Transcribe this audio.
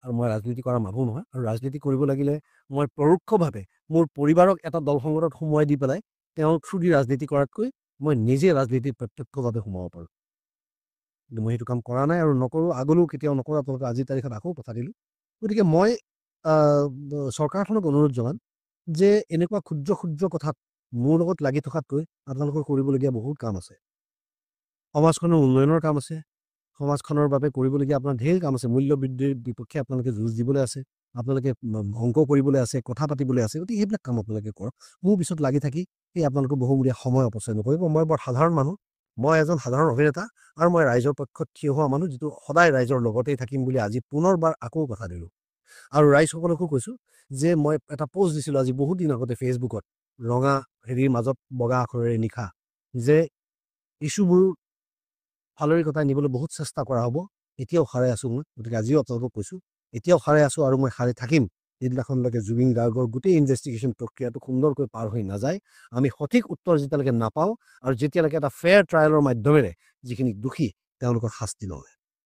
আৰু মই ৰাজনীতি কৰা মানুহ নহয় আৰু ৰাজনীতি কৰিব লাগিলে মই পৰোক্ষভাৱে মোৰ পৰিবাৰক এটা দল সংগঠনত সোমোৱাই দি পেলাই তেওঁৰ থ্ৰু দি ৰাজনীতি কৰাতকৈ মই নিজে ৰাজনীতিত প্ৰত্যক্ষভাৱে সোমাব পাৰোঁ কিন্তু মই সেইটো কাম কৰা নাই আৰু নকৰোঁ আগলৈও কেতিয়াও নকৰোঁ আপোনালোকে আজিৰ তাৰিখত আকৌ কথা দিলোঁ গতিকে মই চৰকাৰখনক অনুৰোধ জনাম যে এনেকুৱা ক্ষুদ্ৰ ক্ষুদ্ৰ কথাত মোৰ লগত লাগি থকাতকৈ আপোনালোকৰ কৰিবলগীয়া বহুত কাম আছে সমাজখনৰ উন্নয়নৰ কাম আছে সমাজখনৰ বাবে কৰিবলগীয়া আপোনাৰ ঢেৰ কাম আছে মূল্য বৃদ্ধিৰ বিপক্ষে আপোনালোকে যুঁজ দিবলৈ আছে আপোনালোকে অংক কৰিবলৈ আছে কথা পাতিবলৈ আছে গতিকে সেইবিলাক কাম আপোনালোকে কৰক মোৰ পিছত লাগি থাকি সেই আপোনালোকৰ বহুমূলীয়া সময় অপচয় নকৰিব মই বৰ সাধাৰণ মানুহ মই এজন সাধাৰণ অভিনেতা আৰু মই ৰাইজৰ পক্ষত থিয় হোৱা মানুহ যিটো সদায় ৰাইজৰ লগতেই থাকিম বুলি আজি পুনৰবাৰ আকৌ কথা দিলোঁ আৰু ৰাইজসকলকো কৈছোঁ যে মই এটা পোষ্ট দিছিলোঁ আজি বহুত দিন আগতে ফেচবুকত ৰঙা হেৰিৰ মাজত বগা আখৰেৰে নিশা যে ইছ্যুবোৰ ফালৰি কটাই নিবলৈ বহুত চেষ্টা কৰা হ'ব এতিয়াও সাৰে আছোঁ মই গতিকে আজিও আপোনালোকক কৈছোঁ এতিয়াও সাৰে আছোঁ আৰু মই সাৰে থাকিম যিদিনাখনলৈকে জুবিন গাৰ্গৰ গোটেই ইনভেষ্টিগেশ্যন প্ৰক্ৰিয়াটো সুন্দৰকৈ পাৰ হৈ নাযায় আমি সঠিক উত্তৰ যেতিয়ালৈকে নাপাওঁ আৰু যেতিয়ালৈকে এটা ফেয়াৰ ট্ৰায়েলৰ মাধ্যমেৰে যিখিনি দোষী তেওঁলোকৰ শাস্তি নলয়